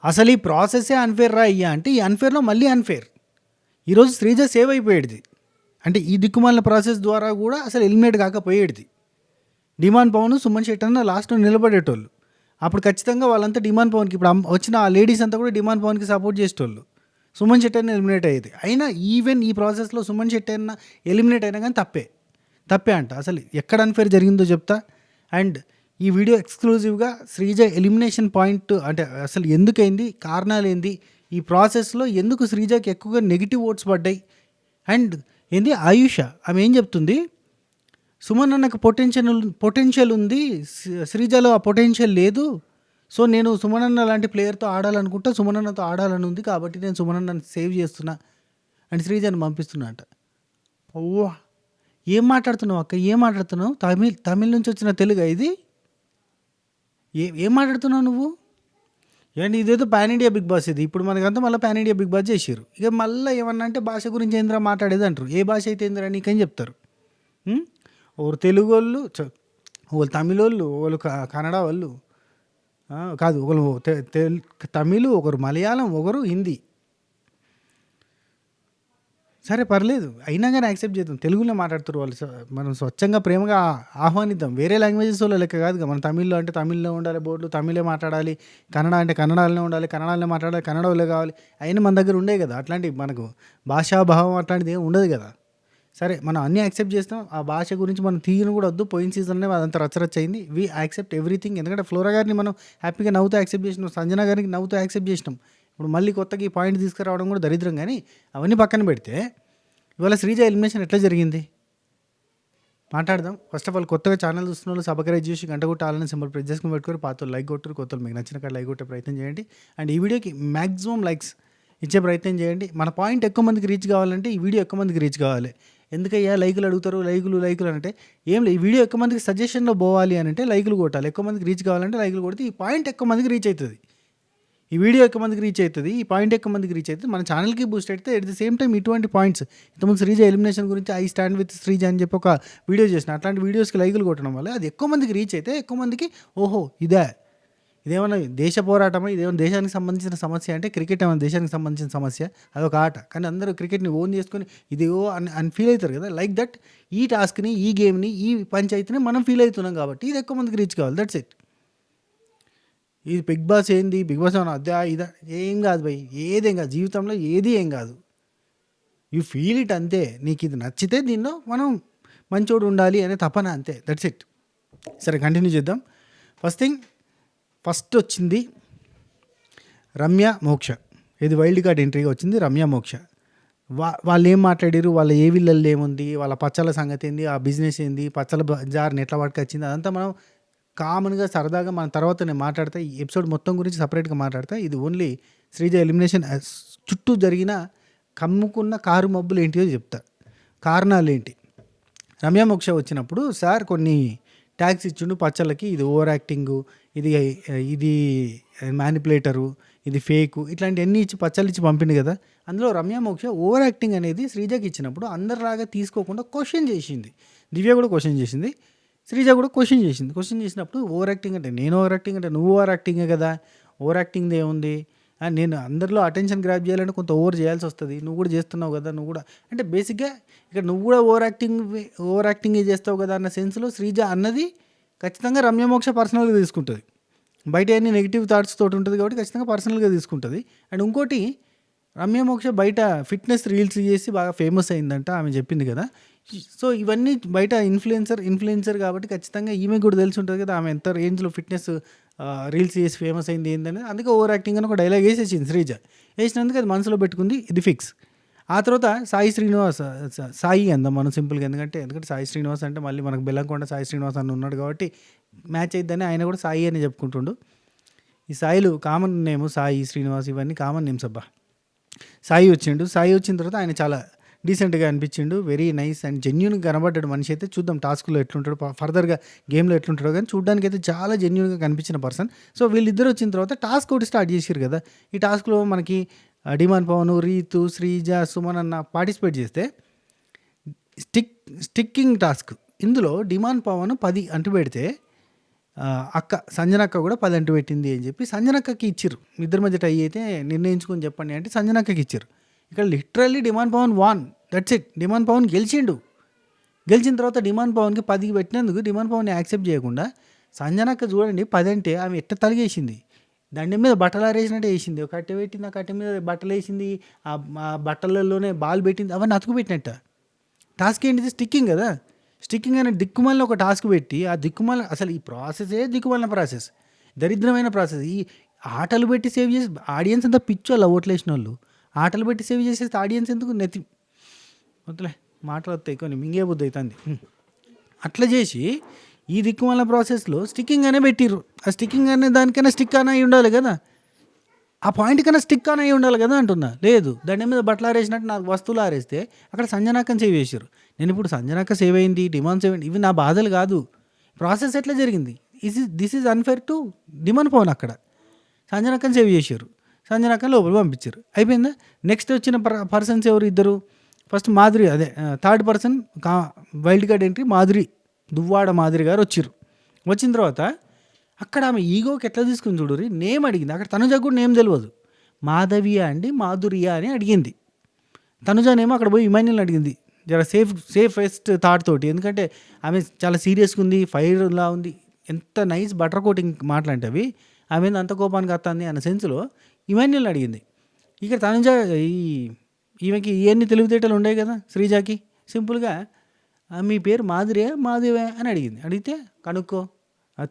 అసలు ఈ ప్రాసెస్సే అన్‌ఫేర్ రా అయ్యా అంటే, ఈ అన్‌ఫేర్‌లో మళ్ళీ అన్‌ఫేర్. ఈరోజు శ్రీజ సేవ్ అయిపోయేటిది. అంటే ఈ దిక్కుమాలిన ప్రాసెస్ ద్వారా గూడా అసలు ఎలిమినేట్ కాకపోయేటిది. డిమాండ్ పవన్, సుమన్ శెట్టి అన్న లాస్ట్‌లో నిలబడేటోళ్ళు. అప్పుడు ఖచ్చితంగా వాళ్ళంతా డిమాండ్ పవన్‌కి ఇప్పుడు వచ్చిన ఆ లేడీస్ అంతా కూడా డిమాండ్ పవన్‌కి సపోర్ట్ చేసేటోళ్ళు. సుమన్ శెట్టి అన్న ఎలిమినేట్ అయ్యేది. అయినా ఈవెన్ ఈ ప్రాసెస్‌లో సుమన్ శెట్టి అన్న ఎలిమినేట్ అయినా కానీ తప్పే. తప్పే అంట. అసలు ఎక్కడ అన్‌ఫేర్ జరిగిందో చెప్తా. అండ్ ఈ వీడియో ఎక్స్‌క్లూజివ్‌గా శ్రీజ ఎలిమినేషన్ పాయింట్ అంటే అసలు ఎందుకయింది? కారణాలేంది? ఈ ప్రాసెస్‌లో ఎందుకు శ్రీజకి ఎక్కువగా నెగెటివ్ ఓట్స్ పడ్డాయి? అండ్ ఏంది ఆయుష ఆమె ఏం చెప్తుంది? సుమన్ అన్నకు పొటెన్షియల్ ఉంది. శ్రీజలో ఆ పొటెన్షియల్ లేదు. సో నేను సుమన్ అన్న లాంటి ప్లేయర్‌తో ఆడాలనుకుంటా. సుమన్ అన్నతో ఆడాలని ఉంది. కాబట్టి నేను సుమన్ అన్నని సేవ్ చేస్తున్నా అని శ్రీజని పంపిస్తున్నా అంట. ఓహ్! ఏం మాట్లాడుతున్నావు అక్క? ఏం మాట్లాడుతున్నావు? తమిళ్ నుంచి వచ్చిన తెలుగా ఇది? ఏం మాట్లాడుతున్నావు నువ్వు? ఏంటి ఇదేదో పాన్ ఇండియా బిగ్ బాస్ ఇది. ఇప్పుడు మనకంతా మళ్ళీ పాన్ ఇండియా బిగ్ బాస్ చేసిర్రు. ఇక మళ్ళీ ఏమన్నా అంటే భాష గురించి ఏందిరా మాట్లాడేది అంటారు. ఏ భాష అయితే ఏందిరా నీకని చెప్తారు. ఒకరు తెలుగోళ్ళు, ఒకరు తమిళోళ్ళు, ఒకరు కన్నడ వాళ్ళు, కాదు ఒకరు తమిళ్, ఒకరు మలయాళం, ఒకరు హిందీ. సరే పర్లేదు, అయినా కానీ యాక్సెప్ట్ చేద్దాం. తెలుగులో మాట్లాడుతారు వాళ్ళు. మనం స్వచ్ఛంగా ప్రేమగా ఆహ్వానిద్దాం. వేరే లాంగ్వేజెస్ వాళ్ళు లెక్క కాదుగా. మనం తమిళ్లో అంటే తమిళ్లో ఉండాలి, బోర్డులు తమిళే మాట్లాడాలి. కన్నడ అంటే కన్నడలోనే ఉండాలి, కన్నడలోనే మాట్లాడాలి, కన్నడ వాళ్ళే కావాలి. అయినా మన దగ్గర ఉండే కదా అట్లాంటివి. మనకు భాషాభావం అట్లాంటిది ఏమి ఉండదు కదా. సరే మనం అన్నీ యాక్సెప్ట్ చేస్తాం. ఆ భాష గురించి మనం తీయను కూడా వద్దు. పోయిన సీజన్లో అదంతా రచ్చరచ్చ అయింది. We accept everything. ఎందుకంటే ఫ్లోరా గారిని మనం హ్యాపీగా నవ్వుతూ యాక్సెప్ట్ చేసినాం, సంజన గారికి నవ్వుతూ యాక్సెప్ట్ చేసినాం. ఇప్పుడు మళ్ళీ కొత్తగా ఈ పాయింట్ తీసుకురావడం కూడా దరిద్రం. కానీ అవన్నీ పక్కన పెడితే ఇవాళ శ్రీజ ఎలిమినేషన్ ఎట్లా జరిగింది మాట్లాడదాం. ఫస్ట్ ఆఫ్ ఆల్ కొత్తగా ఛానల్ చూస్తున్న వాళ్ళు సబ్స్క్రైబ్ చేసి గంట కొట్టాలని సింబల్ ప్రెస్ చేసుకుని పెట్టుకొని పాత లైక్ కొట్టరు. కొత్తలు మీకు నచ్చిన కాడ లైక్ కొట్టే ప్రయత్నం చేయండి. అండ్ ఈ వీడియోకి మ్యాక్సిమం లైక్స్ ఇచ్చే ప్రయత్నం చేయండి. మన పాయింట్ ఎక్కువ మందికి రీచ్ కావాలంటే ఈ వీడియో ఎక్కువ మందికి రీచ్ కావాలి. ఎందుకయ్యా లైకులు అడుగుతారు, లైకులు అంటే ఏం లేదు. ఈ వీడియో ఎక్కువ మందికి సజెషన్లో పోవాలి అని అంటే లైకులు కొట్టాలి. ఎక్కువ మందికి రీచ్ కావాలంటే లైకులు కొడితే ఈ పాయింట్ ఎక్కువ మందికి రీచ్ అవుతుంది. ఈ వీడియో ఎక్కువ మందికి రీచ్ అవుతుంది, ఈ పాయింట్ ఎక్కువ మందికి రీచ్ అవుతుంది, మన ఛానల్కి బూస్ట్ అయితే. ఎట్ ది సేమ్ టైం ఇటువంటి పాయింట్స్ ఇంతకుముందు శ్రీజ ఎలిమినేషన్ గురించి ఐ స్టాండ్ విత్ శ్రీజ అని చెప్పి ఒక వీడియో చేసిన. అట్లాంటి వీడియోస్కి లైకులు కొట్టడం వల్ల అది ఎక్కువ మందికి రీచ్ అయితే ఎక్కువ మందికి ఓహో ఇదేమన్నా దేశ పోరాటమా, ఇదేమన్నా దేశానికి సంబంధించిన సమస్య అంటే క్రికెట్ ఏమైనా దేశానికి సంబంధించిన సమస్య? అదొక ఆట. కానీ అందరూ క్రికెట్ని ఓన్ చేసుకొని ఇదిగో అని ఫీల్ అవుతారు కదా. లైక్ దట్ ఈ టాస్క్ని, ఈ గేమ్ని, ఈ పంచాయతీని మనం ఫీల్ అవుతున్నాం కాబట్టి ఇది ఎక్కువ మందికి రీచ్ కావాలి. That's it. ఇది బిగ్ బాస్ ఏంది, బిగ్ బాస్ ఏమన్నా అద్దా ఇదా ఏం కాదు భయ్, ఏదేం కాదు జీవితంలో, ఏది ఏం కాదు. యూ ఫీల్ ఇట్ అంతే. నీకు ఇది నచ్చితే దీనిలో మనం మంచోడు ఉండాలి అనే తపన అంతే. That's it. సరే కంటిన్యూ చేద్దాం. ఫస్ట్ వచ్చింది రమ్య మోక్ష. ఇది వైల్డ్ కార్డ్ ఎంట్రీగా వచ్చింది రమ్య మోక్ష. వాళ్ళు ఏం మాట్లాడారు, వాళ్ళ ఏ విల్లల్లో ఏముంది, వాళ్ళ పచ్చల సంగతి ఏంది, ఆ బిజినెస్ ఏంది, పచ్చల జార్ని ఎట్లా పట్టుకొచ్చింది, అదంతా మనం కామన్గా సరదాగా మన తర్వాత నేను మాట్లాడతా. ఈ ఎపిసోడ్ మొత్తం గురించి సపరేట్గా మాట్లాడతా. ఇది ఓన్లీ శ్రీజ ఎలిమినేషన్ చుట్టూ జరిగిన కమ్ముకున్న కారు మబ్బులు ఏంటియో చెప్తా, కారణాలు ఏంటి. రమ్య మోక్ష వచ్చినప్పుడు సార్ కొన్ని ట్యాక్స్ ఇచ్చిండు పచ్చళ్ళకి, ఇది ఓవర్ యాక్టింగు, ఇది మ్యానిపులేటరు, ఇది ఫేకు, ఇట్లాంటివన్నీ ఇచ్చి పచ్చళ్ళు ఇచ్చి పంపిండు కదా. అందులో రమ్య మోక్ష ఓవర్ యాక్టింగ్ అనేది శ్రీజకి ఇచ్చినప్పుడు అందరిలాగా తీసుకోకుండా క్వశ్చన్ చేసింది. దివ్య కూడా క్వశ్చన్ చేసింది, శ్రీజ కూడా క్వశ్చన్ చేసింది. క్వశ్చన్ చేసినప్పుడు ఓవర్ యాక్టింగ్ అంటే నేను ఓవర్ యాక్టింగ్ అంటే నువ్వు ఓవర్ యాక్టింగే కదా, ఓవర్ యాక్టింగ్ ఏముంది, నేను అందరిలో అటెన్షన్ గ్రాప్ చేయాలంటే కొంత ఓవర్ చేయాల్సి వస్తుంది, నువ్వు కూడా చేస్తున్నావు కదా, నువ్వు కూడా అంటే బేసిక్గా ఇక్కడ నువ్వు కూడా ఓవర్ యాక్టింగే చేస్తావు కదా అన్న సెన్స్లో శ్రీజ అన్నది ఖచ్చితంగా రమ్య మోక్ష పర్సనల్గా తీసుకుంటుంది. బయట అన్ని నెగిటివ్ థాట్స్ తోటి ఉంటుంది కాబట్టి ఖచ్చితంగా పర్సనల్గా తీసుకుంటుంది. అండ్ ఇంకోటి, రమ్య మోక్ష బయట ఫిట్నెస్ రీల్స్ చేసి బాగా ఫేమస్ అయిందంట, ఆమె చెప్పింది కదా. సో ఇవన్నీ బయట ఇన్ఫ్లుయెన్సర్ కాబట్టి ఖచ్చితంగా ఈమె కూడా తెలిసి ఉంటుంది కదా ఆమె ఎంత రేంజ్లో ఫిట్నెస్ రీల్స్ చేసి ఫేమస్ అయింది ఏంటనేది. అందుకే ఓవర్ యాక్టింగ్ అని ఒక డైలాగ్ వేసేసింది శ్రీజ. వేసినందుకు అది మనసులో పెట్టుకుంది, ఇది ఫిక్స్. ఆ తర్వాత సాయి అందాం మనం సింపుల్గా. ఎందుకంటే సాయి శ్రీనివాస్ అంటే మళ్ళీ మనకు బెల్లంకొండ సాయి శ్రీనివాస్ అని ఉన్నాడు కాబట్టి మ్యాచ్ అయిద్దని ఆయన కూడా సాయి అని చెప్పుకుంటుండు. ఈ సాయిలు కామన్ నేమ్, సాయి శ్రీనివాస్ ఇవన్నీ కామన్ నేమ్స్ అబ్బా. సాయి వచ్చిన తర్వాత ఆయన చాలా డీసెంట్గా అనిపించిండు, వెరీ నైస్ అండ్ జెన్యున్గా కనబడ్డాడు మనిషి అయితే. చూద్దాం టాస్క్లో ఎట్లుంటాడు, ఫర్దర్గా గేమ్లో ఎట్లుంటాడో. కానీ చూడడానికి అయితే చాలా జెన్యున్గా కనిపించిన పర్సన్. సో వీళ్ళిద్దరు వచ్చిన తర్వాత టాస్క్ ఒకటి స్టార్ట్ చేసారు కదా. ఈ టాస్క్లో మనకి డిమాండ్ పవన్, రీతు, శ్రీజ, సుమన్ అన్న పార్టిసిపేట్ చేస్తే స్టిక్కింగ్ టాస్క్. ఇందులో డిమాండ్ పవన్ 10 అంటు పెడితే అక్క సంజనక్క కూడా 10 అంటూ పెట్టింది అని చెప్పి సంజనక్కకి ఇచ్చిర్రు. ఇద్దరి మధ్య టై అయితే నిర్ణయించుకొని చెప్పండి అంటే సంజనక్కకి ఇచ్చిర్రు. ఇక్కడ literally demand Pawan won, that's it. Demand Pawan గెలిచిండు. గెలిచిన తర్వాత డిమాండ్ పవన్కి 10కి పెట్టినందుకు డిమాండ్ పవన్ని యాక్సెప్ట్ చేయకుండా సంజనక్క చూడండి 10 అంటే ఆమె ఎట్ట తలిగేసింది. దండం మీద బట్టలు ఆరేసినట్టే వేసింది. ఒక కట్టె పెట్టింది, ఆ కట్టె మీద బట్టలు వేసింది, ఆ బట్టలలోనే బాల్ పెట్టింది, అవన్నీ అతుకు పెట్టినట్ట. టాస్క్ ఏంటిది? స్టిక్కింగ్ కదా. స్టిక్కింగ్ అనే దిక్కుమాలిన ఒక టాస్క్ పెట్టి ఆ దిక్కుమాలిన అసలు ఈ ప్రాసెసే దిక్కుమాలిన ప్రాసెస్, దరిద్రమైన ప్రాసెస్. ఈ ఆటలు పెట్టి సేవ్ చేసి ఆడియన్స్ అంతా పిచ్చోళ్ళ ఓట్లు వేసిన వాళ్ళు. ఆటలు పెట్టి సేవ్ చేసేస్తే ఆడియన్స్ ఎందుకు నెత్తి వద్దులే మాటలు వస్తాయి కొన్ని మింగే బుద్ధి అవుతుంది. అట్లా చేసి ఈ దిక్కుమాలిన ప్రాసెస్లో స్టిక్కింగ్ అనే పెట్టిర్రు. ఆ స్టిక్కింగ్ అనే దానికైనా స్టిక్ అని అయి ఉండాలి కదా, ఆ పాయింట్ కన్నా స్టిక్ అని అయి ఉండాలి కదా అంటున్నా. లేదు, దాని మీద బట్టలు ఆరేసినట్టు నాకు వస్తువులు ఆరేస్తే అక్కడ సంజనాక్కని సేవ్ చేశారు. నేను ఇప్పుడు సంజనాక్క సేవ్ అయింది, డిమాండ్ సేవ్ అయింది, ఇవి నా బాధలు కాదు. ప్రాసెస్ ఎట్లా జరిగింది? This is unfair to demand Pavan. అక్కడ సంజనాక్కని సేవ్ చేశారు, సంజనాక్కని లోపల పంపించారు, అయిపోయిందా. నెక్స్ట్ వచ్చిన పర్సన్స్ ఎవరు? ఇద్దరు. ఫస్ట్ మాధురి, అదే third person wild card entry Madhuri, Duvvada Madhuri గారు వచ్చారు. వచ్చిన తర్వాత అక్కడ ఆమె ఈగోకి ఎట్లా తీసుకుని చూడురి, నేమ్ అడిగింది. అక్కడ తనుజ కూడా నేమ్ తెలియదు. మాధవియా అండి, మాధురియా అని అడిగింది. తనుజనేమో అక్కడ పోయి ఇమాన్యుల్ని అడిగింది జర సేఫెస్ట్ థాట్ తోటి. ఎందుకంటే ఆమె చాలా సీరియస్గా ఉంది, ఫైర్లా ఉంది, ఎంత నైస్ బటర్ కోటింగ్ మాట్లాంటివి, ఆమె అంత కోపానికి వస్తుంది అన్న సెన్స్లో ఇమాన్యుల్ని అడిగింది. ఇక్కడ తనుజ ఈమెకి ఇవన్నీ తెలివితేటలు ఉండే కదా శ్రీజాకి. సింపుల్గా మీ పేరు మాధురియా మాధవే అని అడిగింది. అడిగితే కనుక్కో,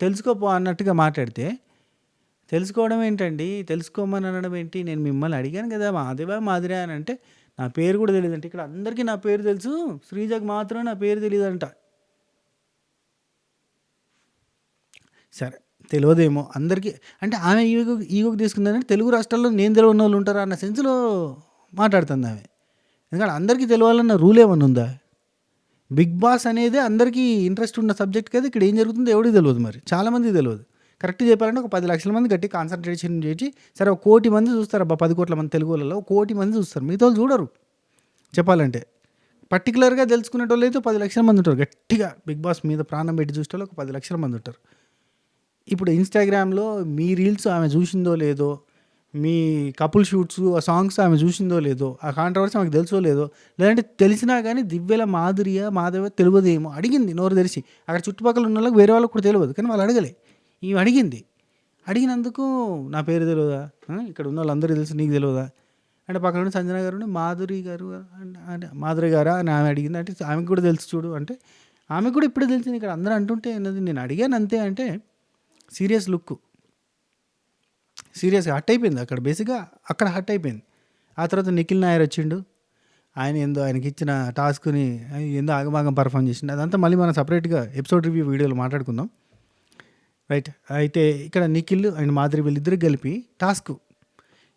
తెలుసుకోపో అన్నట్టుగా మాట్లాడితే, తెలుసుకోవడం ఏంటండి, తెలుసుకోమని అనడం ఏంటి, నేను మిమ్మల్ని అడిగాను కదా మాధవా మాధురియా అని అంటే నా పేరు కూడా తెలియదు అంటే. ఇక్కడ అందరికీ నా పేరు తెలుసు, శ్రీజాకి మాత్రం నా పేరు తెలియదంట. సరే తెలియదేమో అందరికీ, అంటే ఆమె ఈగోకి తీసుకుందంటే తెలుగు రాష్ట్రాల్లో నేను తెలియని వాళ్ళు ఉంటారా అన్న సెన్స్లో మాట్లాడుతుంది ఆమె. ఎందుకంటే అందరికీ తెలియాలన్న రూల్ ఏమన్నా ఉందా? బిగ్ బాస్ అనేది అందరికీ ఇంట్రెస్ట్ ఉన్న సబ్జెక్ట్ కదా. ఇక్కడ ఏం జరుగుతుందో ఎవరికి తెలియదు, మరి చాలామందికి తెలియదు. కరెక్ట్ చెప్పాలంటే ఒక 10 లక్షల మంది గట్టి కాన్సన్ట్రేషన్ చేసి, సరే 1 కోటి మంది చూస్తారు అబ్బా, 10 కోట్ల మంది తెలుగు వాళ్ళలో 1 కోటి మంది చూస్తారు, మిగతా వాళ్ళు చూడరు. చెప్పాలంటే పర్టికులర్గా తెలుసుకునేటోళ్ళు అయితే 10 లక్షల మంది ఉంటారు. గట్టిగా బిగ్ బాస్ మీద ప్రాణం పెట్టి చూసే వాళ్ళు ఒక 10 లక్షల మంది ఉంటారు. ఇప్పుడు ఇన్స్టాగ్రామ్లో మీ రీల్స్ ఆమె చూసిందో లేదో, మీ కపుల్ షూట్స్ ఆ సాంగ్స్ ఆమె చూసిందో లేదో, ఆ కాంట్రవర్సీ ఆమెకు తెలుసో లేదో, లేదంటే తెలిసినా కానీ దివ్యల మాధుర్య మాధవ తెలియదేమో అడిగింది నోరు తెరిచి. అక్కడ చుట్టుపక్కల ఉన్న వాళ్ళకి వేరే వాళ్ళకి కూడా తెలియదు, కానీ వాళ్ళు అడగలే, ఇవి అడిగింది. అడిగినందుకు నా పేరు తెలియదా, ఇక్కడ ఉన్న వాళ్ళందరికీ తెలుసు నీకు తెలియదా అంటే పక్కన నుండి సంజన గారు మాధురి గారు అంటే మాధురి గారా అని ఆమె అడిగింది. అంటే ఆమెకు కూడా తెలుసు చూడు అంటే ఆమెకు కూడా ఇప్పుడే తెలిసింది. ఇక్కడ అందరూ అంటుంటే నేను అడిగాను అంతే అంటే సీరియస్ లుక్, సీరియస్గా హట్ అయిపోయింది అక్కడ. బేసిక్గా అక్కడ హట్ అయిపోయింది. ఆ తర్వాత నిఖిల్ నాయర్ వచ్చిండు, ఆయన ఏందో ఆయనకి ఇచ్చిన టాస్క్ని ఏందో ఆగమాగం పర్ఫామ్ చేసిండు. అదంతా మళ్ళీ మనం సపరేట్గా ఎపిసోడ్ రివ్యూ వీడియోలో మాట్లాడుకుందాం, రైట్. అయితే ఇక్కడ నిఖిల్ అండ్ మాధురి వీళ్ళిద్దరు కలిపి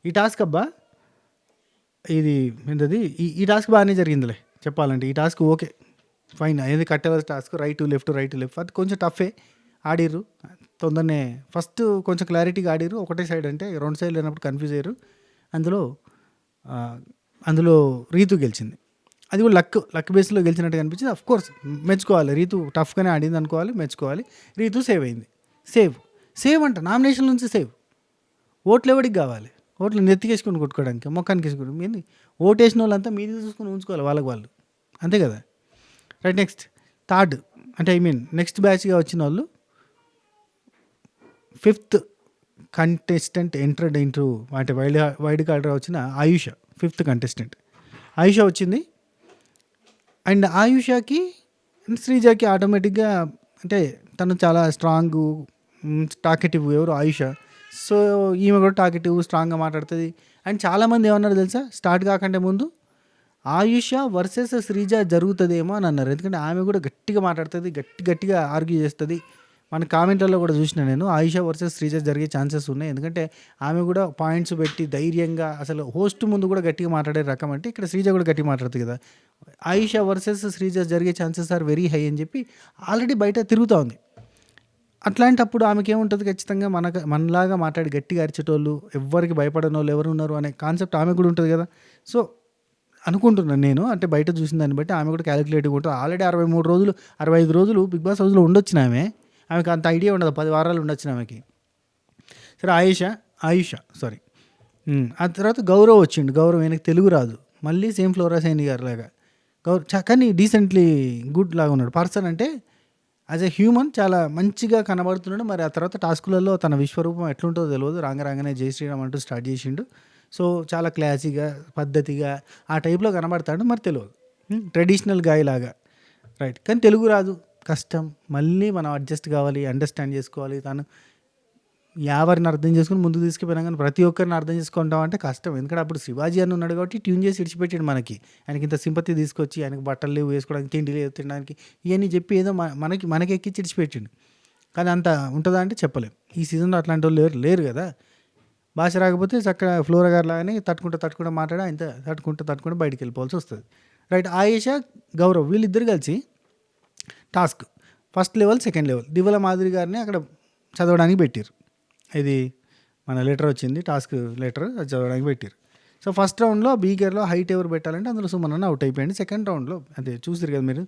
ఈ టాస్క్ అబ్బా ఇది ఏంటది, ఈ టాస్క్ బాగానే జరిగిందిలే చెప్పాలంటే. ఈ టాస్క్ ఓకే ఫైన్, ఏది కట్టెల టాస్క్, రైట్ టు లెఫ్ట్ అది కొంచెం టఫే ఆడిర్రు. తొందరనే ఫస్ట్ కొంచెం క్లారిటీగా ఆడిర్రు. ఒకటే సైడ్ అంటే 2 సైడ్లు అయినప్పుడు కన్ఫ్యూజ్ అయ్యారు. అందులో రీతు గెలిచింది. అది కూడా లక్ బేస్లో గెలిచినట్టు కనిపించింది. అఫ్కోర్స్ మెచ్చుకోవాలి, రీతు టఫ్గానే ఆడింది అనుకోవాలి, మెచ్చుకోవాలి. రీతు సేవ్ అయింది. సేవ్ అంట నామినేషన్ నుంచి సేవ్. ఓట్లు ఎవరికి కావాలి? ఓట్లు నెత్తికేసుకొని కొట్టుకోవడానికి, మొక్కానికి వేసుకుని మీది ఓటు వేసిన వాళ్ళంతా మీది చూసుకొని ఉంచుకోవాలి వాళ్ళు, అంతే కదా. రైట్. నెక్స్ట్ థర్డ్ అంటే నెక్స్ట్ బ్యాచ్గా వచ్చిన వాళ్ళు 5th కంటెస్టెంట్ ఎంటర్డ్ ఇంటూ అంటే వైల్డ్ కార్డ్ వచ్చిన ఆయుష. 5th కంటెస్టెంట్ ఆయుష వచ్చింది. అండ్ ఆయుషకి శ్రీజాకి ఆటోమేటిక్గా అంటే తను చాలా స్ట్రాంగ్ టాకెటివ్ ఎవరు ఆయుష. సో ఈమె కూడా టాకెటివ్ స్ట్రాంగ్గా మాట్లాడుతుంది. అండ్ చాలామంది ఏమన్నారు తెలుసా, స్టార్ట్ కాకంటే ముందు ఆయుష వర్సెస్ శ్రీజ జరుగుతుందేమో అని అన్నారు. ఎందుకంటే ఆమె కూడా గట్టిగా మాట్లాడుతుంది, గట్టిగా ఆర్గ్యూ చేస్తుంది. మన కామెంట్లలో కూడా చూసిన నేను ఆయుష వర్సెస్ శ్రీజ జరిగే ఛాన్సెస్ ఉన్నాయి. ఎందుకంటే ఆమె కూడా పాయింట్స్ పెట్టి ధైర్యంగా అసలు హోస్ట్ ముందు కూడా గట్టిగా మాట్లాడే రకం. అంటే ఇక్కడ శ్రీజ కూడా గట్టిగా మాట్లాడుతుంది కదా. ఆయుష వర్సెస్ శ్రీజ జరిగే ఛాన్సెస్ ఆర్ వెరీ హై అని చెప్పి ఆల్రెడీ బయట తిరుగుతూ ఉంది. అట్లాంటప్పుడు ఆమెకి ఏముంటుంది, ఖచ్చితంగా మనలాగా మాట్లాడి గట్టిగా అరిచేటోళ్ళు, ఎవరికి భయపడని వాళ్ళు ఎవరు ఉన్నారు అనే కాన్సెప్ట్ ఆమె కూడా ఉంటుంది కదా. సో అనుకుంటున్నాను నేను, అంటే బయట చూసిన దాన్ని బట్టి ఆమె కూడా క్యాలిక్యులేటివ్గా ఉంటుంది. ఆల్రెడీ 65 రోజులు బిగ్ బాస్ హౌస్లో ఉండొచ్చిన ఆమెకు అంత ఐడియా ఉండదు, 10 వారాలు ఉండొచ్చు ఆమెకి. సరే ఆయుష సారీ. ఆ తర్వాత గౌరవ్ వచ్చిండు. గౌరవ్ ఆయనకు తెలుగు రాదు, మళ్ళీ సేమ్ ఫ్లోరా సైని గారు లాగా కానీ డీసెంట్లీ గుడ్ లాగా ఉన్నాడు పర్సన్. అంటే యాజ్ ఎ హ్యూమన్ చాలా మంచిగా కనబడుతున్నాడు. మరి ఆ తర్వాత టాస్కులలో తన విశ్వరూపం ఎట్లుంటుందో తెలియదు. రాగానే జై శ్రీరామ్ అంటూ స్టార్ట్ చేసిండు. సో చాలా క్లాసీగా పద్ధతిగా ఆ టైప్లో కనబడతాడు. మరి తెలియదు, ట్రెడిషనల్ గాయ్ లాగా, రైట్. కానీ తెలుగు రాదు, కష్టం. మళ్ళీ మనం అడ్జస్ట్ కావాలి, అండర్స్టాండ్ చేసుకోవాలి. తను ఎవరిని అర్థం చేసుకుని ముందుకు తీసుకుపోయినా కానీ ప్రతి ఒక్కరిని అర్థం చేసుకుంటాం అంటే కష్టం. ఎందుకంటే అప్పుడు శివాజీ అని ఉన్నాడు కాబట్టి ట్యూన్ చేసి ఇడిచిపెట్టాడు మనకి. ఆయనకి ఇంత సింపతి తీసుకొచ్చి ఆయనకు బట్టలు లేవు వేసుకోవడానికి, తిండి లేవు తినడానికి, ఇవన్నీ చెప్పి ఏదో మనకి ఎక్కించి ఇడిచిపెట్టిండు. కానీ అంత ఉంటుందా అంటే చెప్పలేం. ఈ సీజన్లో అట్లాంటి వాళ్ళు లేరు కదా. భాష రాకపోతే చక్కగా ఫ్లోరా గారు లాగానే తట్టుకుంటూ మాట్లాడి ఆయన తట్టుకుంటూ బయటికి వెళ్ళిపోవాల్సి వస్తుంది, రైట్. ఆయేష, గౌరవ్ వీళ్ళిద్దరు కలిసి task first level, second level Divvala Madhuri గారిని అక్కడ చదవడానికి పెట్టారు. ఇది మన లెటర్ వచ్చింది, టాస్క్ లెటర్, అది చదవడానికి పెట్టారు. సో ఫస్ట్ రౌండ్లో బీకర్లో హైట్ ఎవరు పెట్టాలంటే అందులో సుమన్ అవుట్ అయిపోయింది. సెకండ్ రౌండ్లో అదే చూసారు కదా మీరు,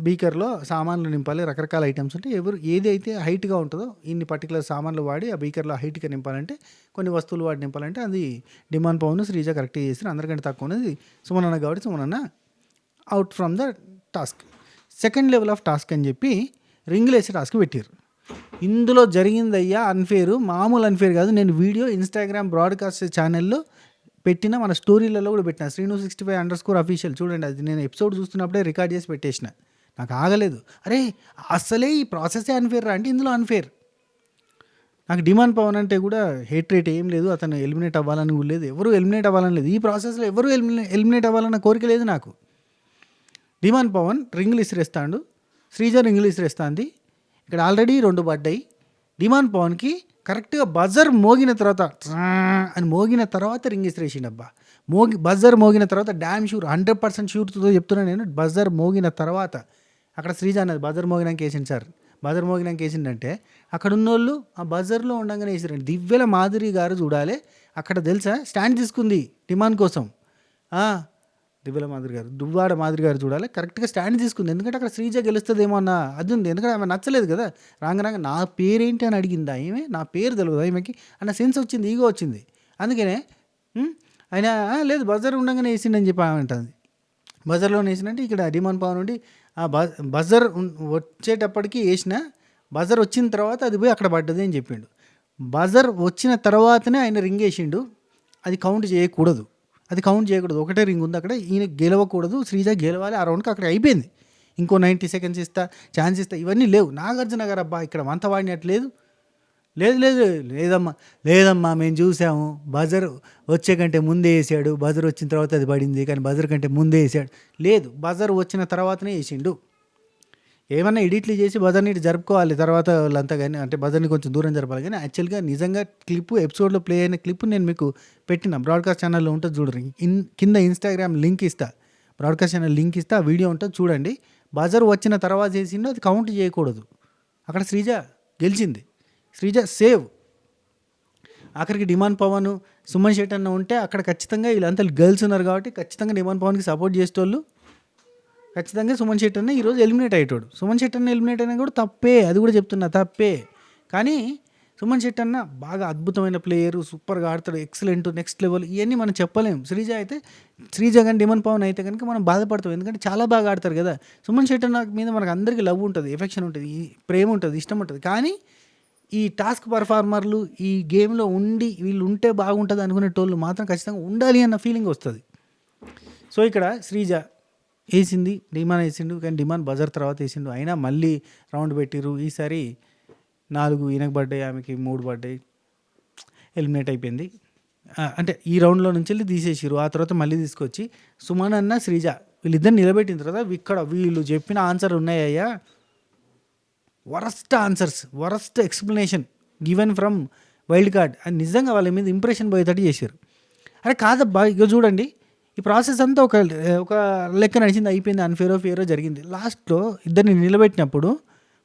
బీకర్లో సామాన్లు నింపాలి, రకరకాల ఐటమ్స్ ఉంటే ఏది అయితే హైట్గా ఉంటుందో ఇన్ని పర్టికులర్ సామాన్లు వాడి ఆ బీకర్లో హైట్గా నింపాలంటే, కొన్ని వస్తువులు వాడి నింపాలంటే అది డిమాండ్ పవన్ శ్రీజ కరెక్ట్గా చేస్తారు. అందరికంటే తక్కువ ఉన్నది సుమన్ కాబట్టి Suman out from the task. Second level of task అని చెప్పి రింగులు వేసే టాస్క్ పెట్టారు. ఇందులో జరిగిందయ్యా అన్ఫేరు, మామూలు అన్ఫేర్ కాదు. నేను వీడియో ఇన్స్టాగ్రామ్ బ్రాడ్కాస్ట్ ఛానల్లో పెట్టిన, మన స్టోరీలలో కూడా పెట్టిన, Sreenu65_official చూడండి. అది నేను ఎపిసోడ్ చూస్తున్నప్పుడే రికార్డ్ చేసి పెట్టేసిన, నాకు ఆగలేదు. అరే అసలే ఈ ప్రాసెసే అన్ఫేర్ రా అంటే ఇందులో అన్ఫేర్. నాకు డిమాండ్ పవన్ అంటే కూడా హేట్రేట్ ఏం లేదు, అతను ఎలిమినేట్ అవ్వాలని కూడా లేదు, ఎవరు ఎలిమినేట్ అవ్వాలని లేదు, ఈ ప్రాసెస్లో ఎవరు ఎలిమినేట్ అవ్వాలన్న కోరిక లేదు నాకు. డిమాండ్ పవన్ రింగులు ఇసిరేస్తాడు, శ్రీజ రింగులు ఇసిరేస్తుంది. ఇక్కడ ఆల్రెడీ 2 పడ్డాయి. డిమాండ్ పవన్కి కరెక్ట్గా బజర్ మోగిన తర్వాత అని మోగిన తర్వాత రింగ్ ఇసిరేసిండబ్బా. బజర్ మోగిన తర్వాత డ్యామ్ షూర్ 100% షూర్తో చెప్తున్నాను నేను. బజర్ మోగిన తర్వాత అక్కడ శ్రీజ అన్నది బజర్ మోగినాక వేసింది సార్, బజర్ మోగినాక వేసిందంటే అక్కడ ఉన్నోళ్ళు ఆ బజర్లో ఉండగానే వేసిరండి. దివ్యల మాధురి గారు చూడాలి అక్కడ తెలుసా, స్టాండ్ తీసుకుంది డిమాండ్ కోసం. దివ్యల మాధురి గారు, దువ్వాడ మాధురి గారు చూడాలి కరెక్ట్గా స్టాండ్ తీసుకుంది. ఎందుకంటే అక్కడ శ్రీజ గెలుస్తుందేమో అన్న అది ఉంది. ఎందుకంటే ఆమె నచ్చలేదు కదా, రాంగ నా పేరేంటి అని అడిగిందా ఈమె, నా పేరు తెలియదు ఈమెకి అన్న సెన్స్ వచ్చింది, ఈగో వచ్చింది. అందుకనే ఆయన లేదు బజర్ ఉండగానే వేసిండని చెప్పి ఆమె అంటుంది. బజర్లో వేసిందంటే ఇక్కడ డిమాండ్ పవన్ నుండి ఆ బజర్ వచ్చేటప్పటికి వేసిన, బజర్ వచ్చిన తర్వాత అది పోయి అక్కడ పడ్డది అని చెప్పిండు. బజర్ వచ్చిన తర్వాతనే ఆయన రింగ్ వేసిండు, అది కౌంట్ చేయకూడదు, ఒకటే రింగ్ ఉంది అక్కడ, ఈయన గెలవకూడదు, శ్రీజ గెలవాలి. ఆ రౌండ్కి అక్కడ అయిపోయింది. ఇంకో 90 seconds ఇస్తా, ఛాన్స్ ఇస్తా, ఇవన్నీ లేవు. నాగార్జున గారు అబ్బా ఇక్కడ వంత వాడినట్లేదు, లేదమ్మా మేము చూసాము, బజర్ వచ్చే కంటే ముందే వేసాడు, బజర్ వచ్చిన తర్వాత అది పడింది, కానీ బజర్ కంటే ముందే వేసాడు. లేదు, బజర్ వచ్చిన తర్వాతనే వేసిండు. ఏమన్నా ఎడిట్లు చేసి బజర్ని జరుపుకోవాలి తర్వాత వాళ్ళంతా, కానీ అంటే బజర్ని కొంచెం దూరం జరపాలి. కానీ యాక్చువల్గా నిజంగా క్లిప్పు ఎపిసోడ్లో ప్లే అయిన క్లిప్పు నేను మీకు పెట్టిన బ్రాడ్కాస్ట్ ఛానల్లో ఉంటుంది చూడండి. కింద ఇన్స్టాగ్రామ్ లింక్ ఇస్తా, బ్రాడ్కాస్ట్ ఛానల్ లింక్ ఇస్తా, వీడియో ఉంటుంది చూడండి. బజర్ వచ్చిన తర్వాత చేసిండో అది కౌంట్ చేయకూడదు. అక్కడ శ్రీజ గెలిచింది, శ్రీజ సేవ్. ఆఖరికి డిమాండ్ పవన్, సుమన్ శెట్టి అన్న ఉంటే అక్కడ ఖచ్చితంగా వీళ్ళంతా గర్ల్స్ ఉన్నారు కాబట్టి ఖచ్చితంగా డిమాండ్ పవన్కి సపోర్ట్ చేసేటోళ్ళు ఖచ్చితంగా సుమన్ శెట్టి అన్న ఈరోజు ఎలిమినేట్ అయ్యేటోడు. సుమన్ శెట్టి అన్న ఎలిమినేట్ అయినా కూడా తప్పే, అది కూడా చెప్తున్నా తప్పే. కానీ సుమన్ శెట్టి అన్న బాగా అద్భుతమైన ప్లేయరు, సూపర్గా ఆడతాడు, ఎక్సలెంట్, నెక్స్ట్ లెవెల్, ఇవన్నీ మనం చెప్పలేము. శ్రీజ కానీ డిమాండ్ పవన్ అయితే కనుక మనం బాధపడతాం, ఎందుకంటే చాలా బాగా ఆడతారు కదా. సుమన్ శెట్టి అన్న మీద మనకు అందరికీ లవ్ ఉంటుంది, ఎఫెక్షన్ ఉంటుంది, ప్రేమ ఉంటుంది, ఇష్టం ఉంటుంది. కానీ ఈ టాస్క్ పర్ఫార్మర్లు ఈ గేమ్లో ఉండి వీళ్ళు ఉంటే బాగుంటుంది అనుకునేటోళ్ళు మాత్రం ఖచ్చితంగా ఉండాలి అన్న ఫీలింగ్ వస్తుంది. సో ఇక్కడ శ్రీజ వేసింది, డిమాండ్ వేసిండు, కానీ డిమాండ్ బజర్ తర్వాత వేసిండు. అయినా మళ్ళీ రౌండ్ పెట్టిరు. ఈసారి 4 ఈయనకు పడ్డాయి, ఆమెకి 3 పడ్డాయి, ఎలిమినేట్ అయిపోయింది. అంటే ఈ రౌండ్లో నుంచి వెళ్ళి తీసేసిరు. ఆ తర్వాత మళ్ళీ తీసుకొచ్చి సుమన్ అన్న శ్రీజ వీళ్ళిద్దరు నిలబెట్టిన తర్వాత ఇక్కడ వీళ్ళు చెప్పిన ఆన్సర్ ఉన్నాయ్యా, worst answers, worst explanation given from wild card అని నిజంగా వాళ్ళ మీద ఇంప్రెషన్ పోయేటట్టు చేశారు. అరే కాదబ్బా, ఇక చూడండి ఈ ప్రాసెస్ అంతా ఒక లెక్క నడిచింది, అయిపోయింది, ఫేరో జరిగింది. లాస్ట్లో ఇద్దరిని నిలబెట్టినప్పుడు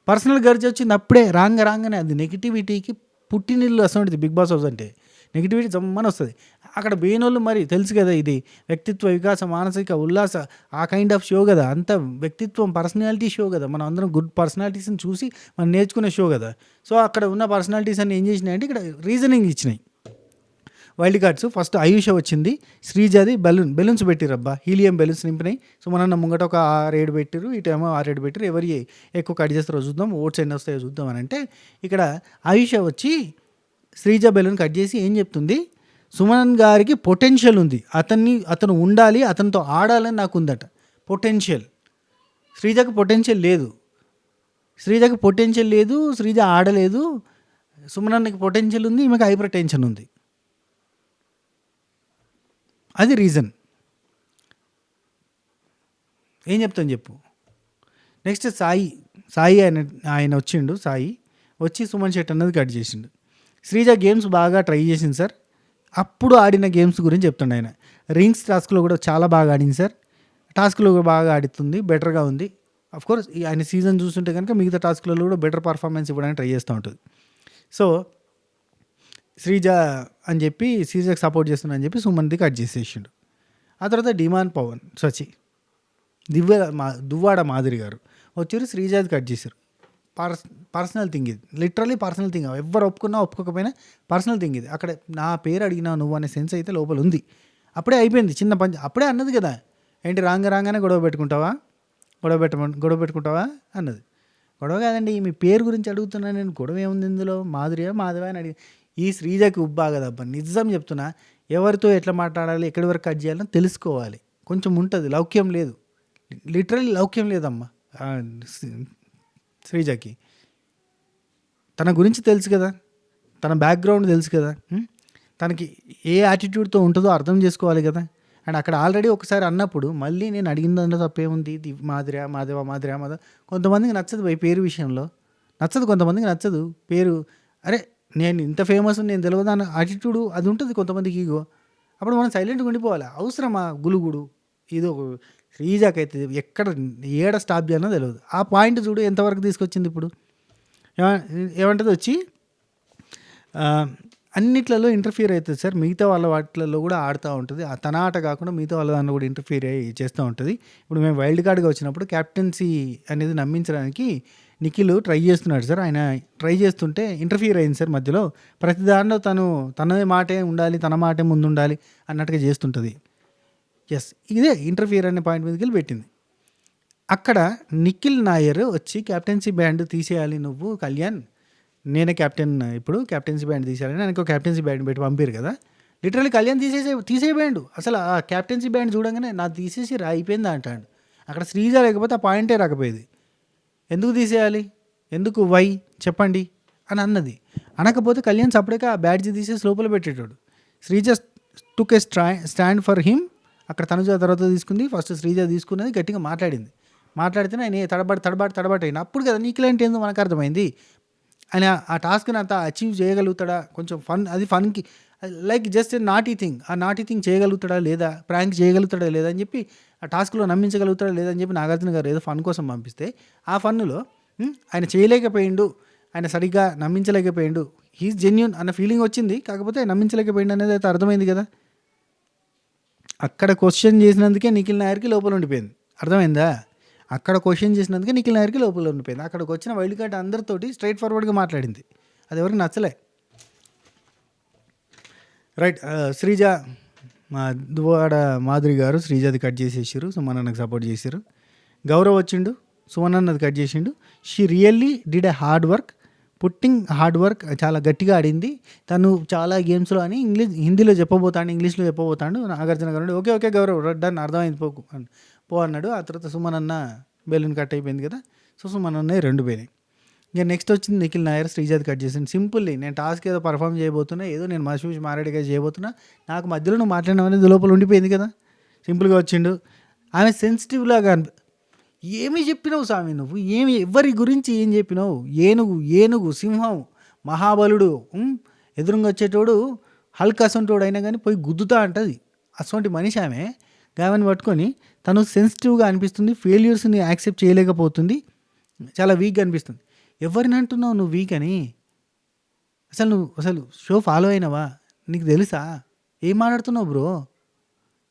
పర్సనల్ గర్జ్ వచ్చింది. అప్పుడే రాగానే అది నెగిటివిటీకి పుట్టినిల్లు అసలు బిగ్ బాస్ హౌస్ అంటే నెగిటివిటీ జమ్మని వస్తుంది. అక్కడ బేనోళ్ళు మరి తెలుసు కదా, ఇది వ్యక్తిత్వ వికాస, మానసిక ఉల్లాస ఆ కైండ్ ఆఫ్ షో కదా, అంత వ్యక్తిత్వం పర్సనాలిటీ షో కదా, మనం అందరం గుడ్ పర్సనాలిటీస్ని చూసి మనం నేర్చుకునే షో కదా. సో అక్కడ ఉన్న పర్సనాలిటీస్ అన్ని ఏం చేసినాయి అంటే ఇక్కడ రీజనింగ్ ఇచ్చినాయి. వైల్డ్ కార్డ్స్ ఫస్ట్ ఆయుష వచ్చింది, శ్రీజాది బెలూన్స్ పెట్టిరబ్బా, హీలియం బెలూన్స్ నింపినాయి. సో మన ముంగట ఒక 6-7 పెట్టిరు, ఇటేమో 6-7 పెట్టిరు. ఎవరి ఎక్కువ కట్ చేస్తారో చూద్దాం, ఓట్స్ ఎన్ని వస్తాయో చూద్దాం అని అంటే ఇక్కడ ఆయుష వచ్చి శ్రీజ బెలూన్ కట్ చేసి ఏం చెప్తుంది, సుమన్ గారికి పొటెన్షియల్ ఉంది, అతను ఉండాలి, అతనితో ఆడాలని నాకు ఉందట పొటెన్షియల్. శ్రీజకు పొటెన్షియల్ లేదు, శ్రీజ ఆడలేదు. సుమనన్నకి పొటెన్షియల్ ఉంది, ఈమెకి హైపర్ టెన్షన్ ఉంది. అది రీజన్. ఏం చెప్తాను చెప్పు. నెక్స్ట్ సాయి ఆయన వచ్చిండు. సాయి వచ్చి సుమన్ శెట్టి అన్నది కట్ చేసిండు. శ్రీజ గేమ్స్ బాగా ట్రై చేసింది సార్, అప్పుడు ఆడిన గేమ్స్ గురించి చెప్తుండే ఆయన. రింగ్స్ టాస్క్లో కూడా చాలా బాగా ఆడింది సార్, టాస్క్లో కూడా బాగా ఆడుతుంది, బెటర్గా ఉంది. అఫ్కోర్స్ ఆయన సీజన్ చూస్తుంటే కనుక మిగతా టాస్క్లలో కూడా బెటర్ పర్ఫార్మెన్స్ ఇవ్వడానికి ట్రై చేస్తూ ఉంటుంది. సో శ్రీజ అని చెప్పి శ్రీజకి సపోర్ట్ చేస్తున్నా అని చెప్పి సుమన్ది కట్ చేసేసిండు. ఆ తర్వాత డిమాన్ పవన్ సచి దువ్వాడ మాదిరి గారు వచ్చారు, శ్రీజాది కట్ చేశారు. పర్సనల్ థింగ్ ఇది, లిటరలీ పర్సనల్ థింగ్. ఎవరు ఒప్పుకున్నా ఒప్పుకోకపోయినా పర్సనల్ థింగ్ ఇది. అక్కడ నా పేరు అడిగినా నువ్వు అనే సెన్స్ అయితే లోపల ఉంది. అప్పుడే అయిపోయింది చిన్న పంచ, అప్పుడే అన్నది కదా, ఏంటి రాగానే గొడవ పెట్టుకుంటావా అన్నది. గొడవ కాదండి, మీ పేరు గురించి అడుగుతున్నా నేను, గొడవ ఏముంది ఇందులో, మాధవ అని అడిగి. ఈ శ్రీజకి ఉబ్బా కదబ్బా, నిజం చెప్తున్నా, ఎవరితో ఎట్లా మాట్లాడాలి, ఎక్కడి వరకు కట్ చేయాలని తెలుసుకోవాలి. కొంచెం ఉంటుంది, లౌక్యం లేదు, లిటరల్లీ లౌక్యం లేదమ్మా శ్రీజకి. తన గురించి తెలుసు కదా, తన బ్యాక్గ్రౌండ్ తెలుసు కదా, తనకి ఏ యాటిట్యూడ్తో ఉంటుందో అర్థం చేసుకోవాలి కదా. అండ్ అక్కడ ఆల్రెడీ ఒకసారి అన్నప్పుడు మళ్ళీ నేను అడిగిన దాంట్లో తప్పేముంది, మాధవ. కొంతమందికి నచ్చదు ఈ పేరు విషయంలో, కొంతమందికి నచ్చదు పేరు. అరే నేను ఇంత ఫేమస్, నేను తెలియదు అన్న యాటిట్యూడ్ అది ఉంటుంది కొంతమందికి, ఈగో. అప్పుడు మనం సైలెంట్గా ఉండిపోవాలి. అవసరమా గులుగుడు? ఇది ఒక శ్రీజాకైతే ఎక్కడ ఏడ స్టాప్ చేయాలో తెలియదు. ఆ పాయింట్ చూడు ఎంతవరకు తీసుకొచ్చింది. ఇప్పుడు ఏమంటుంది వచ్చి అన్నిట్లలో ఇంటర్ఫియర్ అవుతుంది సార్, మిగతా వాళ్ళ వాటిలలో కూడా ఆడుతూ ఉంటుంది. తన ఆట కాకుండా మిగతా వాళ్ళ దాంట్లో కూడా ఇంటర్ఫియర్ చేస్తూ ఉంటుంది. ఇప్పుడు మేము వైల్డ్ కార్డ్గా వచ్చినప్పుడు క్యాప్టెన్సీ అనేది నమ్మించడానికి నిఖిల్ ట్రై చేస్తున్నాడు సార్. ఆయన ట్రై చేస్తుంటే ఇంటర్ఫియర్ అయింది సార్ మధ్యలో. ప్రతి దాంట్లో తన మాటే ఉండాలి, తన మాటే ముందు ఉండాలి అన్నట్టుగా చేస్తుంటుంది. ఎస్, ఇదే ఇంటర్ఫియర్ అనే పాయింట్ మీదకి వెళ్ళి పెట్టింది. అక్కడ నిఖిల్ నాయర్ వచ్చి క్యాప్టెన్సీ బ్యాండ్ తీసేయాలి నువ్వు కళ్యాణ్, నేనే క్యాప్టెన్, ఇప్పుడు క్యాప్టెన్సీ బ్యాండ్ తీసేయాలని ఆయనకు క్యాప్టెన్సీ బ్యాండ్ పెట్టి పంపారు కదా. లిటరల్లీ కళ్యాణ్ తీసే బ్యాండ్, అసలు ఆ క్యాప్టెన్సీ బ్యాండ్ చూడంగానే నాకు తీసేసి అయిపోయిందా అంటాడు. అక్కడ శ్రీజ లేకపోతే ఆ పాయింటే రాకపోయేది. ఎందుకు తీసేయాలి, ఎందుకు వై చెప్పండి అని అన్నది. అనకపోతే కళ్యాణ్ సపరేట్గా ఆ బ్యాడ్జ్ తీసేసి లోపల పెట్టేటాడు. శ్రీజ టుక్ ఏ స్టాండ్ ఫర్ హిమ్. అక్కడ తనుజ తర్వాత తీసుకుంది, ఫస్ట్ శ్రీజ తీసుకున్నది, గట్టిగా మాట్లాడితేనే ఆయన తడబాటు అయినా. అప్పుడు కదా నీ క్లయింట్ ఏందో మనకు అర్థమైంది. ఆయన ఆ టాస్క్ని అంతా అచీవ్ చేయగలుగుతాడా, కొంచెం ఫన్కి లైక్ జస్ట్ నాటీ థింగ్, ఆ నాటీ థింగ్ చేయగలుగుతాడా లేదా, ప్రాంక్ చేయగలుగుతాడా లేదా అని చెప్పి, ఆ టాస్క్లో నమ్మించగలుగుతాడా లేదని చెప్పి నాగార్జున గారు ఏదో ఫన్ కోసం పంపిస్తే, ఆ ఫన్నులో ఆయన చేయలేకపోయిండు, ఆయన సరిగ్గా నమ్మించలేకపోయిండు, హీస్ జెన్యూన్ అన్న ఫీలింగ్ వచ్చింది. కాకపోతే నమ్మించలేకపోయిండు అనేది అయితే అర్థమైంది కదా. అక్కడ క్వశ్చన్ చేసినందుకే నిఖిల్ నాయర్కి లోపల ఉండిపోయింది, అర్థమైందా. అక్కడ క్వశ్చన్ చేసినందుకే నిఖిల్ నాయర్కి లోపల ఉండిపోయింది. అక్కడికి వచ్చిన వైల్డ్ కార్డ్ అందరితోటి స్ట్రైట్ ఫార్వర్డ్గా మాట్లాడింది, అది ఎవరికి నచ్చలే. రైట్, శ్రీజ దువ్వాడ మాధురి గారు శ్రీజాది కట్ చేసేసారు, సుమన్ అన్నకు సపోర్ట్ చేశారు. గౌరవ్ వచ్చిండు, సుమన్ అన్నది కట్ చేసిండు. She really did a hard work, చాలా గట్టిగా ఆడింది తను చాలా గేమ్స్లో అని హిందీలో చెప్పబోతాడు, ఇంగ్లీష్లో చెప్పబోతాడు. నాగార్జున గారు ఓకే గౌరవ్ డన్, అర్థమైంది పో అన్నాడు. ఆ తర్వాత సుమన్ అన్న బెలూన్ కట్ అయిపోయింది కదా, సో సుమన్ అన్న 2 పోయినాయి. ఇక నెక్స్ట్ వచ్చింది నిఖిల్ నాయర్, శ్రీజాది కట్ చేసింది. సింపుల్లీ నేను టాస్క్ ఏదో పర్ఫామ్ చేయబోతున్నా, ఏదో నేను మసూజ్ మారేడిగా చేయబోతున్నా, నాకు మధ్యలో నువ్వు మాట్లాడినావు అనేది లోపల ఉండిపోయింది కదా. సింపుల్గా వచ్చిండు. ఆమె సెన్సిటివ్లాగా ఏమి చెప్పినావు స్వామి నువ్వు, ఎవరి గురించి ఏం చెప్పినావు. ఏనుగు సింహం మహాబలుడు ఎదురుగా వచ్చేటోడు హల్క్ అసంటోడు అయినా కానీ పోయి గుద్దుతా అంటది. అసంటి మనిషి ఆమె. గావని పట్టుకొని తను సెన్సిటివ్గా అనిపిస్తుంది, ఫెయిల్యూర్స్ని యాక్సెప్ట్ చేయలేకపోతుంది, చాలా వీక్గా అనిపిస్తుంది. ఎవరిని అంటున్నావు నువ్వు వీక్ అని? అసలు షో ఫాలో అయినావా? నీకు తెలుసా? ఏం మాట్లాడుతున్నావు bro?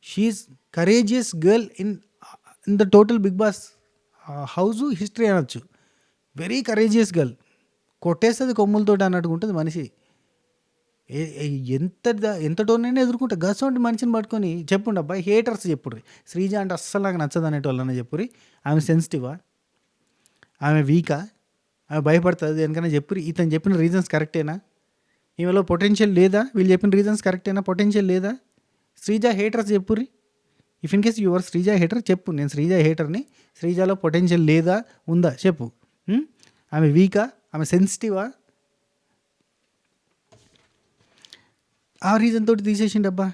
She is courageous girl in the total Bigg Boss house history అనొచ్చు. Very courageous girl. కొట్టేస్తుంది కొమ్ములతోటి అన్నట్టుగా ఉంటుంది మనిషి. ఎంత టోనైనా ఎదుర్కొంటా. గసోంటి మనిషిని పట్టుకొని చెప్పుండి అబ్బాయి, హేటర్స్ చెప్పుర్రి. శ్రీజ అంటే అస్సలు నాకు నచ్చదు అనేటోళ్ళని చెప్పుర్రి. ఆమె సెన్సిటివా, ఆమె వీకా, ఆమె భయపడుతుంది ఎందుకన్నా చెప్పుర్రి. ఇతను చెప్పిన రీజన్స్ కరెక్టేనా? ఈమెలో పొటెన్షియల్ లేదా? వీళ్ళు చెప్పిన రీజన్స్ కరెక్టేనా? పొటెన్షియల్ లేదా? శ్రీజ హేటర్స్ చెప్పుర్రి. If in case your Sreeja hater చెప్పు, నేను శ్రీజ హేటర్ని. శ్రీజలో పొటెన్షియల్ లేదా ఉందా చెప్పు. ఆమె వీకా, ఆమె సెన్సిటివా? ఆ రీజన్ తోటి తీసేసిండబ్బా.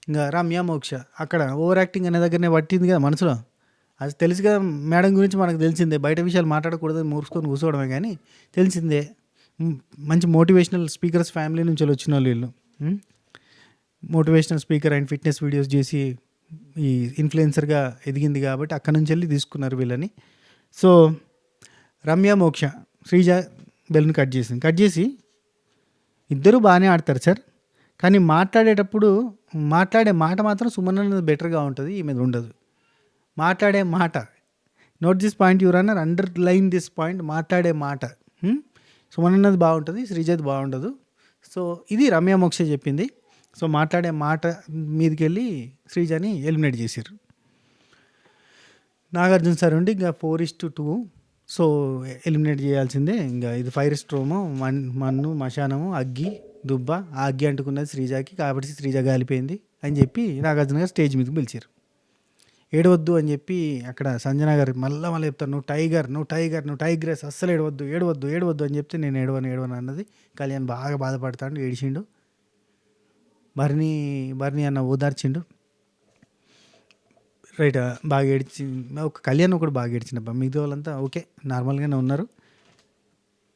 ఇంకా రమ్య మోక్ష అక్కడ ఓవర్ యాక్టింగ్ అనే దగ్గరనే పట్టింది కదా మనసులో. అది తెలుసు కదా, మేడం గురించి మనకు తెలిసిందే. బయట విషయాలు మాట్లాడకూడదు, మూసుకొని కూర్చోవడమే, కానీ తెలిసిందే. మంచి మోటివేషనల్ స్పీకర్స్ ఫ్యామిలీ నుంచి వచ్చిన వాళ్ళు వీళ్ళు. Motivational speaker and fitness videos చేసి ఈ ఇన్ఫ్లుయెన్సర్గా ఎదిగింది కాబట్టి అక్కడ నుంచి వెళ్ళి తీసుకున్నారు వీళ్ళని. సో రమ్య మోక్ష శ్రీజ బెల్ని కట్ చేసి ఇద్దరు బాగానే ఆడతారు సార్, కానీ మాట్లాడేటప్పుడు మాట్లాడే మాట మాత్రం సుమన్ అనేది బెటర్గా ఉంటుంది, ఈ మీద ఉండదు. మాట్లాడే మాట, note this point your honour, underline this point. మాట్లాడే మాట సుమన్ అన్నది బాగుంటుంది, శ్రీజది బాగుండదు. సో ఇది రమ్య మోక్ష చెప్పింది. సో మాట్లాడే మాట మీదకి వెళ్ళి శ్రీజని ఎలిమినేట్ చేశారు. నాగార్జున సార్ ఉండి ఇంకా 4:2. సో ఎలిమినేట్ చేయాల్సిందే. ఇంకా ఇది ఫైర్ స్ట్రోము, మన్ను, మశానము, అగ్గి, దుబ్బ. ఆ అగ్గి అంటుకున్నది శ్రీజకి కాబట్టి శ్రీజ గాలిపోయింది అని చెప్పి నాగార్జున గారు స్టేజ్ మీదకి పిలిచారు. ఏడవద్దు అని చెప్పి అక్కడ సంజన గారు మళ్ళీ చెప్తారు, నువ్వు టైగర్, నువ్వు టైగ్రెస్, అస్సలు ఏడవద్దు అని చెప్తే నేను ఏడవను అన్నది. కళ్యాణ్ బాగా బాధపడతాడు, ఏడిచిండు. బర్నీ అన్న ఓదార్చిండు. రైట్, బాగా ఏడ్చి ఒక కళ్యాణ్ ఒకటి బాగా ఏడ్చిండబ్బా. మిగతా వాళ్ళంతా ఓకే నార్మల్గానే ఉన్నారు.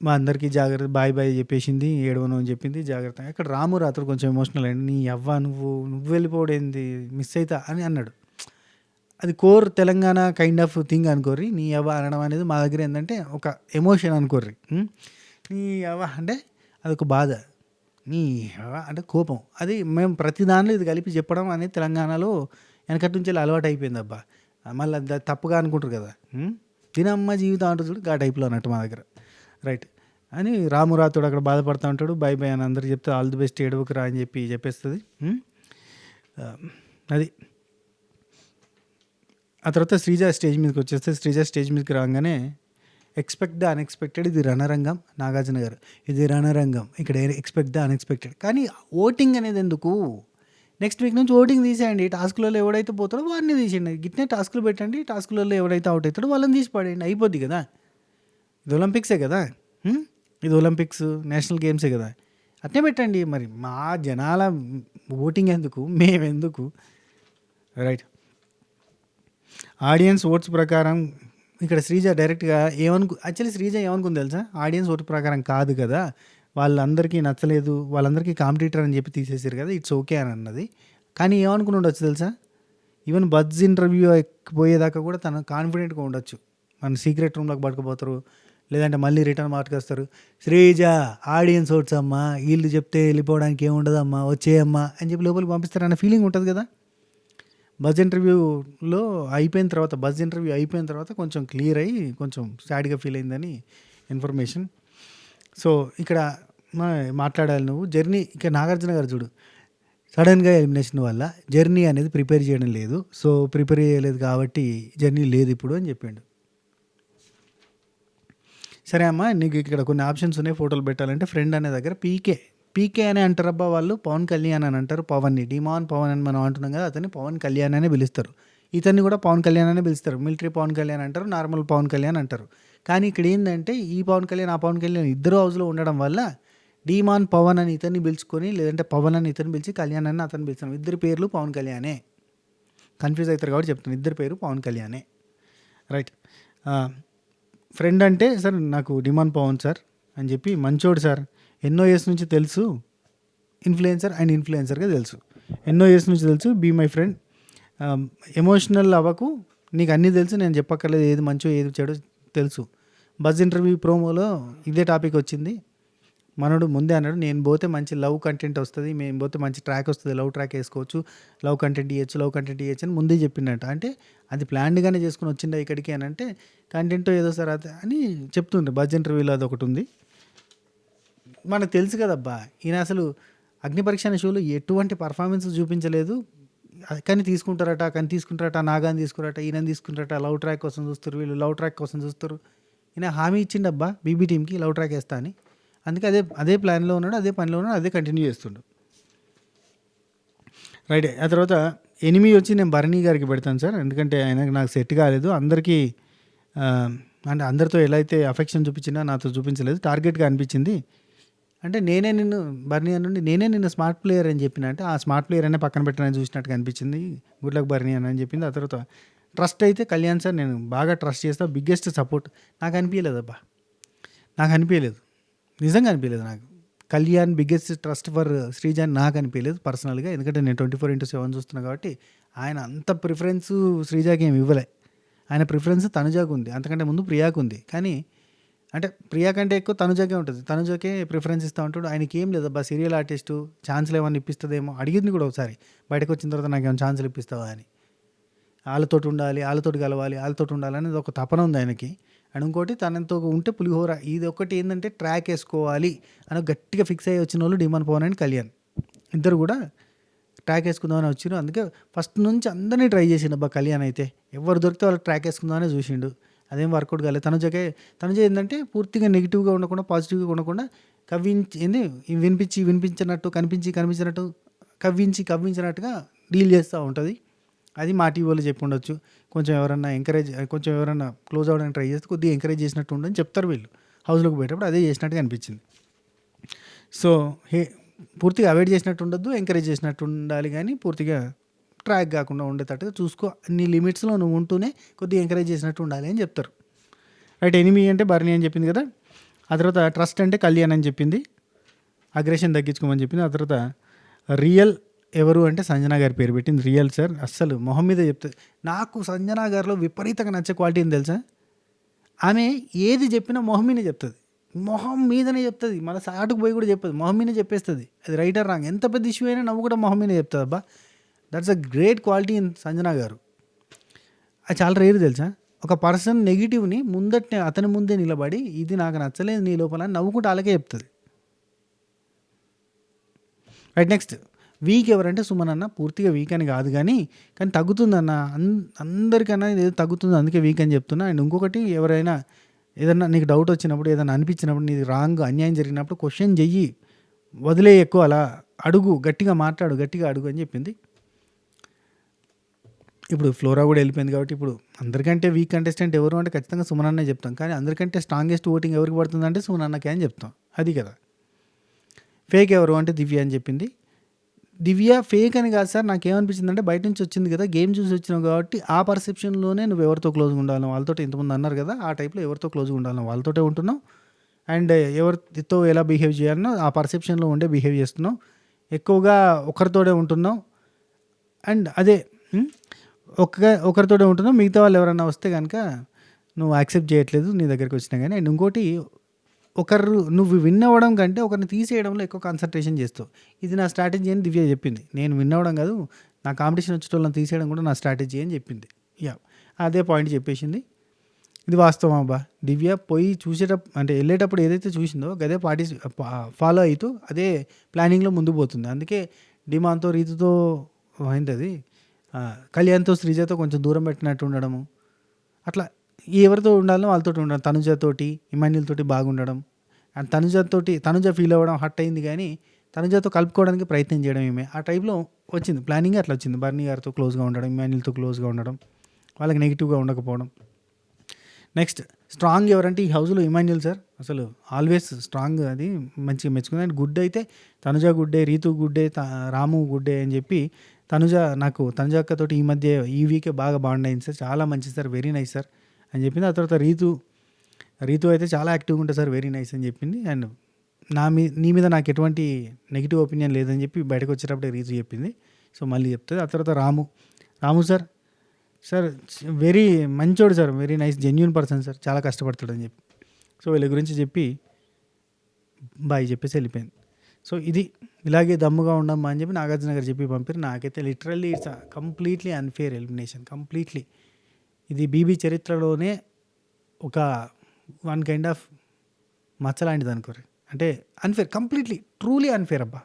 మా అందరికీ జాగ్రత్త బాయ్ చెప్పేసింది, ఏడవను అని చెప్పింది జాగ్రత్త. అక్కడ రాము రాత్రి కొంచెం ఎమోషనల్ అయ్యింది. నీ అవ్వ నువ్వు వెళ్ళిపోవడేంది, మిస్ అవుతా అని అన్నాడు. అది core Telangana kind of thing అనుకోర్రి. నీ అవ్వ అనడం అనేది మా దగ్గర ఏంటంటే ఒక ఎమోషన్ అనుకోర్రి. నీ అవ్వ అంటే అదొక బాధ, నీ అవ్వ అంటే కోపం. అది మేము ప్రతి దానిలో ఇది కలిపి చెప్పడం అనేది తెలంగాణలో వెనకటి నుంచి అలవాటు అయిపోయింది అబ్బా. మళ్ళీ తప్పుగా అనుకుంటారు కదా, తినమ్మ జీవితం అంటూ చూడు ఆ టైప్లో అన్నట్టు మా దగ్గర. రైట్ అని రాము రాతుడు అక్కడ బాధపడుతూ ఉంటాడు. బాయ్ అని అందరికి చెప్తే ఆల్ ది బెస్ట్, ఏడవకు రా అని చెప్పేస్తుంది. అది ఆ తర్వాత శ్రీజ స్టేజ్ మీదకి వచ్చేస్తే, శ్రీజ స్టేజ్ మీదకి రాగానే ఎక్స్పెక్ట్ ద అన్ఎక్స్పెక్టెడ్. ఇది రణరంగం నాగార్జున గారు, ఇది రణరంగం. ఇక్కడ ఎక్స్పెక్ట్ ద అన్ఎక్స్పెక్టెడ్. కానీ ఓటింగ్ అనేది ఎందుకు? నెక్స్ట్ వీక్ నుంచి ఓటింగ్ తీసేయండి. టాస్క్లలో ఎవడైతే పోతాడో వాడిని తీసేయండి. గిట్నే టాస్క్లు పెట్టండి, టాస్క్లలో ఎవడైతే అవుట్ అవుతాడో వాళ్ళని తీసి పడేయండి, అయిపోద్ది కదా. ఇది ఒలింపిక్సే కదా, ఇది ఒలింపిక్స్ నేషనల్ గేమ్సే కదా, అట్నే పెట్టండి. మరి మా జనాల ఓటింగ్ ఎందుకు, మేమెందుకు? రైట్, ఆడియన్స్ ఓట్స్ ప్రకారం ఇక్కడ శ్రీజ డైరెక్ట్గా యాక్చువల్లీ శ్రీజ ఏమనుకుంది తెలుసా? ఆడియన్స్ ఓటు ప్రకారం కాదు కదా, వాళ్ళందరికీ నచ్చలేదు, వాళ్ళందరికీ కాంపిటీటర్ అని చెప్పి తీసేసారు కదా, ఇట్స్ ఓకే అని అన్నది. కానీ ఏమనుకుని ఉండొచ్చు తెలుసా? ఈవెన్ బజ్ ఇంటర్వ్యూ పోయేదాకా కూడా తను కాన్ఫిడెంట్గా ఉండొచ్చు. మన సీక్రెట్ రూమ్లోకి పట్టుకుపోతారు, లేదంటే మళ్ళీ రిటర్న్ మాట్లాడుకొస్తారు. శ్రీజ ఆడియన్స్ ఓట్స్ అమ్మా, వీళ్ళు చెప్తే వెళ్ళిపోవడానికి ఏముండదమ్మా, వచ్చేయమ్మా అని చెప్పి లోపలికి పంపిస్తారన్న ఫీలింగ్ ఉంటుంది కదా. బజ్ ఇంటర్వ్యూ అయిపోయిన తర్వాత కొంచెం క్లియర్ అయ్యి కొంచెం సాడ్గా ఫీల్ అయిందని ఇన్ఫర్మేషన్. సో ఇక్కడ మాట్లాడాలి నువ్వు జర్నీ. ఇక నాగార్జున గారు చూడు, సడన్గా ఎలిమినేషన్ వల్ల జర్నీ అనేది ప్రిపేర్ చేయడం లేదు. సో ప్రిపేర్ చేయలేదు కాబట్టి జర్నీ లేదు ఇప్పుడు అని చెప్పిండు. సరే అమ్మా, నీకు ఇక్కడ కొన్ని ఆప్షన్స్ ఉన్నాయి ఫోటోలు పెట్టాలంటే. ఫ్రెండ్ అనే దగ్గర పీకే అని అంటారు అబ్బా వాళ్ళు. పవన్ కళ్యాణ్ అని అంటారు పవన్ని, డిమాన్ పవన్ అని మనం అంటున్నాం కదా, అతన్ని పవన్ కళ్యాణ్ అనే పిలుస్తారు. ఇతన్ని కూడా పవన్ కళ్యాణ్ అనే పిలుస్తారు. మిలిటరీ పవన్ కళ్యాణ్ అంటారు, నార్మల్ పవన్ కళ్యాణ్ అంటారు. కానీ ఇక్కడ ఏంటంటే ఈ పవన్ కళ్యాణ్ ఆ పవన్ కళ్యాణ్ ఇద్దరు హౌస్లో ఉండడం వల్ల డిమాన్ పవన్ అని ఇతన్ని పిలుచుకొని, లేదంటే పవన్ అని ఇతన్ని పిలిచి, కళ్యాణ్ అని అతను పిలుస్తాం. ఇద్దరు పేర్లు పవన్ కళ్యాణే. కన్ఫ్యూజ్ అవుతారు కాబట్టి చెప్తాను, ఇద్దరు పేరు పవన్ కళ్యాణే. రైట్, ఫ్రెండ్ అంటే సార్ నాకు డిమాన్ పవన్ సార్ అని చెప్పి, మంచోడు సార్, ఎన్నో ఇయర్స్ నుంచి తెలుసు, ఇన్ఫ్లుయెన్సర్గా తెలుసు, ఎన్నో ఇయర్స్ నుంచి తెలుసు, బీ మై ఫ్రెండ్, ఎమోషనల్ అవ్వకు, నీకు అన్నీ తెలుసు, నేను చెప్పక్కర్లేదు, ఏది మంచో ఏది చెడో తెలుసు. బజ్ ఇంటర్వ్యూ ప్రోమోలో ఇదే టాపిక్ వచ్చింది, మనోడు ముందే అన్నాడు, నేను పోతే మంచి లవ్ కంటెంట్ వస్తుంది, మేము పోతే మంచి ట్రాక్ వస్తుంది, లవ్ ట్రాక్ వేసుకోవచ్చు, లవ్ కంటెంట్ ఇవ్వచ్చు అని ముందే చెప్పిండట. అంటే అది ప్లాన్డ్గానే చేసుకుని వచ్చిండ ఇక్కడికి అని అంటే కంటెంట్ ఏదో సార్ అది అని చెప్తుండే. బజ్ ఇంటర్వ్యూలో అది ఒకటి ఉంది. మనకు తెలుసు కదబ్బా, ఈయన అసలు అగ్ని పరీక్ష అనే షోలో ఎటువంటి పర్ఫార్మెన్స్ చూపించలేదు, కానీ తీసుకుంటారట, నాగాని తీసుకురాట, ఈయన తీసుకుంటారట, లవ్ ట్రాక్ కోసం చూస్తారు, వీళ్ళు లవ్ ట్రాక్ కోసం చూస్తారు. ఈయన హామీ ఇచ్చిండబ్బా బీబీ టీంకి లవ్ ట్రాక్ వేస్తా అని. అందుకే అదే ప్లాన్లో ఉన్నాడు, అదే పనిలో ఉన్నాడు, అదే కంటిన్యూ చేస్తుండు. రైట్. ఆ తర్వాత ఎనిమి వచ్చి నేను భరణి గారికి పెడతాను సార్, ఎందుకంటే ఆయనకు నాకు సెట్ కాలేదు. అందరికీ అంటే అందరితో ఎలా అయితే అఫెక్షన్ చూపించినా నాతో చూపించలేదు, టార్గెట్గా అనిపించింది. అంటే భరణి నుండి నేనే నిన్ను స్మార్ట్ ప్లేయర్ అని చెప్పిన, అంటే ఆ స్మార్ట్ ప్లేయర్ అనే పక్కన పెట్టడానికి చూసినట్టుగా అనిపించింది, గుడ్ లక్ భరణి అని చెప్పింది. ఆ తర్వాత ట్రస్ట్ అయితే కళ్యాణ్ సార్ నేను బాగా ట్రస్ట్ చేస్తా, బిగ్గెస్ట్ సపోర్ట్. నాకు అనిపించలేదబ్బా, నిజంగా అనిపించలేదు నాకు. Kalyan biggest trust for Sreeja నాకు అనిపించలేదు పర్సనల్గా, ఎందుకంటే నేను 24/7 చూస్తున్నా కాబట్టి. ఆయన అంత ప్రిఫరెన్స్ శ్రీజాకి ఏమి ఇవ్వలే, ఆయన ప్రిఫరెన్స్ తనుజాకు ఉంది, అంతకంటే ముందు ప్రియాకు ఉంది. కానీ అంటే ప్రియా కంటే ఎక్కువ తనుజాకే ఉంటుంది, తనుజాకే ప్రిఫరెన్స్ ఇస్తూ ఉంటాడు. ఆయనకి ఏం లేదబ్బా, సీరియల్ ఆర్టిస్టు, ఛాన్స్లు ఏమన్నా ఇప్పిస్తుందేమో, అడిగింది కూడా ఒకసారి బయటకు వచ్చిన తర్వాత నాకు ఏమైనా ఛాన్సులు ఇప్పిస్తావా అని. వాళ్ళతోటి ఉండాలి, వాళ్ళతోటి కలవాలి, వాళ్ళతోటి ఉండాలి అనేది ఒక తపన ఉంది ఆయనకి. అండ్ ఇంకోటి తనతో ఉంటే పులిహోర, ఇది ఒకటి ఏంటంటే ట్రాక్ వేసుకోవాలి అని గట్టిగా ఫిక్స్ అయ్యి వచ్చిన వాళ్ళు డిమాండ్ పవన్ అండ్ కళ్యాణ్ ఇద్దరు కూడా ట్రాక్ వేసుకుందామని వచ్చారు. అందుకే ఫస్ట్ నుంచి అందరినీ ట్రై చేసిండు అబ్బా కళ్యాణ్ అయితే, ఎవరు దొరికితే వాళ్ళకి ట్రాక్ వేసుకుందామని చూసిండు. అదేం వర్కౌట్ కాలేదు. తనుజ ఏంటంటే పూర్తిగా నెగిటివ్గా ఉండకుండా పాజిటివ్గా ఉండకుండా వినిపించినట్టు కనిపించినట్టు కవ్వించినట్టుగా డీల్ చేస్తూ ఉంటుంది. అది మా టీవీలో చెప్పి ఉండొచ్చు. కొంచెం ఎవరన్నా క్లోజ్ అవ్వడానికి ట్రై చేస్తే కొద్దిగా ఎంకరేజ్ చేసినట్టు ఉండని చెప్తారు వీళ్ళు. హౌస్లోకి పోయేటప్పుడు అదే చేసినట్టుగా అనిపించింది. సో పూర్తిగా అవాయిడ్ చేసినట్టు ఉండొద్దు, ఎంకరేజ్ చేసినట్టు ఉండాలి, కానీ పూర్తిగా ట్రాక్ కాకుండా ఉండేటట్టుగా చూసుకో, నీ లిమిట్స్లో నువ్వు ఉంటూనే కొద్దిగా ఎంకరేజ్ చేసినట్టు ఉండాలి అని చెప్తారు. రైట్. ఎనిమి అంటే భరణి అని చెప్పింది కదా. ఆ తర్వాత ట్రస్ట్ అంటే కళ్యాణ్ అని చెప్పింది, అగ్రెషన్ తగ్గించుకోమని చెప్పింది. ఆ తర్వాత రియల్ ఎవరు అంటే సంజనా గారి పేరు పెట్టింది. రియల్ సార్ అస్సలు మొహం మీద చెప్తుంది. నాకు సంజనా గారిలో విపరీతంగా నచ్చే క్వాలిటీ ఏం తెలుసా, ఆమె ఏది చెప్పినా మొహం మీదనే చెప్తుంది, మళ్ళీ సాటుకు పోయి కూడా చెప్పదు, మొహం మీదనే చెప్పేస్తుంది. అది రైట్ ఆర్ రాంగ్, ఎంత పెద్ద ఇష్యూ అయినా నవ్వు కూడా మొహం మీదనే చెప్తుంది. అబ్బా, that's a great quality in Sanjana గారు. అది చాలా రేరు తెలుసా, ఒక పర్సన్ నెగిటివ్ని అతని ముందే నిలబడి ఇది నాకు నచ్చలేదు నీ లోపల నవ్వుకుంటూ అలాగే చెప్తుంది. రైట్. నెక్స్ట్ వీక్ ఎవరంటే సుమన్ అన్న. పూర్తిగా వీక్ అని కాదు, కానీ తగ్గుతుందన్న, అందరికన్నా ఇది తగ్గుతుంది, అందుకే వీక్ అని చెప్తున్నా. అండ్ ఇంకొకటి, ఎవరైనా ఏదన్నా నీకు డౌట్ వచ్చినప్పుడు, ఏదైనా అనిపించినప్పుడు, నీది రాంగ్ అన్యాయం జరిగినప్పుడు క్వశ్చన్ చెయ్యి, వదిలే ఎక్కువ అలా అడుగు, గట్టిగా మాట్లాడు, గట్టిగా అడుగు అని చెప్పింది. ఇప్పుడు ఫ్లోరా కూడా వెళ్ళిపోయింది కాబట్టి ఇప్పుడు అందరికంటే వీక్ కంటెస్టెంట్ ఎవరు అంటే ఖచ్చితంగా సుమన్ అన్నే చెప్తాం, కానీ అందరికంటే స్ట్రాంగెస్ట్ ఓటింగ్ ఎవరికి పడుతుందంటే సుమన్ అన్నకే అని చెప్తాం. అది కదా. ఫేక్ ఎవరు అంటే దివ్య అని చెప్పింది. దివ్య ఫేక్ అని కాదు సార్, నాకేమనిపించింది అంటే బయట నుంచి వచ్చింది కదా, గేమ్ చూసి వచ్చినావు కాబట్టి ఆ పర్సెప్షన్లోనే నువ్వు ఎవరితో క్లోజ్గా ఉండాలి, వాళ్ళతో ఇంతమంది అన్నారు కదా, ఆ టైప్లో ఎవరితో క్లోజ్గా ఉండాలి వాళ్ళతోటే ఉంటున్నావు. అండ్ ఎవరితో ఎలా బిహేవ్ చేయాలనో ఆ పర్సెప్షన్లో ఉండే బిహేవ్ చేస్తున్నావు, ఎక్కువగా ఒకరితోనే ఉంటున్నావు. అండ్ అదే ఒకరితోనే ఉంటున్నావు, మిగతా వాళ్ళు ఎవరన్నా వస్తే కనుక నువ్వు యాక్సెప్ట్ చేయట్లేదు నీ దగ్గరికి వచ్చినా కానీ. అండ్ ఇంకోటి, నువ్వు విన్ అవ్వడం కంటే ఒకరిని తీసేయడంలో ఎక్కువ కాన్సన్ట్రేషన్ చేస్తావు. ఇది నా స్ట్రాటజీ అని దివ్య చెప్పింది. నేను విన్ అవ్వడం కాదు, నా కాంపిటీషన్ వచ్చేటోళ్ళని తీసేయడం కూడా నా స్ట్రాటజీ అని చెప్పింది. అదే పాయింట్ చెప్పేసింది. ఇది వాస్తవం అబ్బా. దివ్య పోయి అంటే వెళ్ళేటప్పుడు ఏదైతే చూసిందో అదే ఫాలో అవుతూ అదే ప్లానింగ్లో ముందు పోతుంది. అందుకే డిమాన్తో, రీతుతో అయింది, కళ్యాణ్తో, శ్రీజతో కొంచెం దూరం పెట్టినట్టు ఉండడము, అట్లా ఎవరితో ఉండాలో వాళ్ళతో ఉండడం, తనుజతోటి, ఇమాన్యుల్తోటి బాగుండడం. అండ్ తనుజ ఫీల్ అవ్వడం హట్ అయింది, కానీ తనుజతో కలుపుకోవడానికి ప్రయత్నం చేయడం ఏమే ఆ టైప్లో వచ్చింది. ప్లానింగ్ అట్లా వచ్చింది. బర్నీ గారితో క్లోజ్గా ఉండడం, ఇమాన్యుల్తో క్లోజ్గా ఉండడం, వాళ్ళకి నెగిటివ్గా ఉండకపోవడం. నెక్స్ట్ స్ట్రాంగ్ ఎవరంటే ఈ హౌస్లో ఇమాన్యుల్ సార్, అసలు ఆల్వేస్ స్ట్రాంగ్, అది మంచిగా మెచ్చుకుంది. అండ్ గుడ్ అయితే తనుజ గుడ్డే, రీతు గుడ్డే, రాము గుడ్డే అని చెప్పి నాకు తనుజ అక్కతోటి ఈ వీకే బాగా బాండ్ అయింది సార్, చాలా మంచిది సార్, వెరీ నైస్ సార్ అని చెప్పింది. ఆ తర్వాత రీతు అయితే చాలా యాక్టివ్గా ఉంటుంది సార్, వెరీ నైస్ అని చెప్పింది. అండ్ నీ మీద నాకు ఎటువంటి నెగిటివ్ ఒపీనియన్ లేదని చెప్పి బయటకు వచ్చేటప్పుడే రీతు చెప్పింది. సో మళ్ళీ చెప్తుంది. ఆ తర్వాత రాము సార్ వెరీ మంచోడు sir, very nice genuine person sir, చాలా కష్టపడతాడని చెప్పి సో వీళ్ళ గురించి చెప్పి బాయ్ చెప్పేసి వెళ్ళిపోయింది. సో ఇది ఇలాగే దమ్ముగా ఉండమ్మా అని చెప్పి నాగార్జున గారు చెప్పి పంపారు. నాకైతే literally it's completely unfair elimination, completely. ఇది బీబీ చరిత్రలోనే ఒక వన్ కైండ్ ఆఫ్ మచ్చ లాంటిది అనుకోరు. అంటే అన్ఫేర్, కంప్లీట్లీ ట్రూలీ అన్ఫేర్ అబ్బా.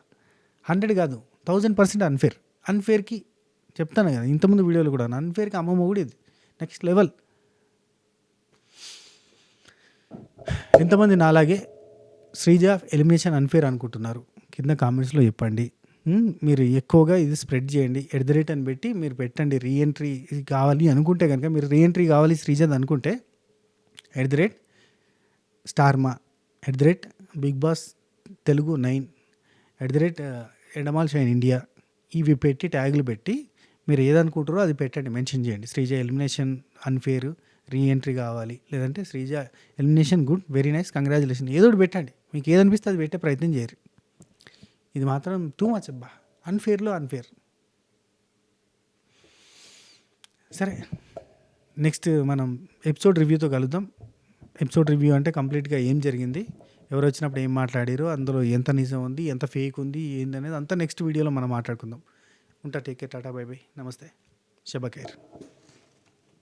100 కాదు 1000% అన్ఫేర్. అన్ఫేర్కి చెప్తాను కదా ఇంతకుముందు వీడియోలు కూడా, అన్ఫేర్కి అమ్మమ్మ కూడా ఇది నెక్స్ట్ లెవెల్. ఎంతమంది నాలాగే శ్రీజ ఎలిమినేషన్ అన్ఫేర్ అనుకుంటున్నారు కింద కామెంట్స్లో చెప్పండి. మీరు ఎక్కువగా ఇది స్ప్రెడ్ చేయండి. @ అని పెట్టి మీరు పెట్టండి. రీఎంట్రీ కావాలి అనుకుంటే కనుక, మీరు రీఎంట్రీ కావాలి శ్రీజద్ అనుకుంటే @ Star Maa, @ Bigg Boss Telugu 9, @ Endemol Shine India, ఇవి పెట్టి ట్యాగులు పెట్టి మీరు ఏదనుకుంటారో అది పెట్టండి, మెన్షన్ చేయండి. శ్రీజ ఎలిమినేషన్ అన్ఫేర్, రీఎంట్రీ కావాలి, లేదంటే Sreeja elimination good, very nice, congratulation, ఏదో ఒకటి పెట్టండి. మీకు ఏదనిపిస్తే అది పెట్టే ప్రయత్నం చేయరు. ఇది మాత్రం టూ మచ్ అబ్బా, అన్ఫేర్లో అన్ఫేర్. సరే, నెక్స్ట్ మనం ఎపిసోడ్ రివ్యూతో కలుద్దాం. ఎపిసోడ్ రివ్యూ అంటే కంప్లీట్గా ఏం జరిగింది, ఎవరు వచ్చినప్పుడు ఏం మాట్లాడారు, అందులో ఎంత నిజం ఉంది, ఎంత ఫేక్ ఉంది, ఏందనేది అంతా నెక్స్ట్ వీడియోలో మనం మాట్లాడుకుందాం. ఉంటా, take care, Tata, by by, నమస్తే, శబా ఖైర్.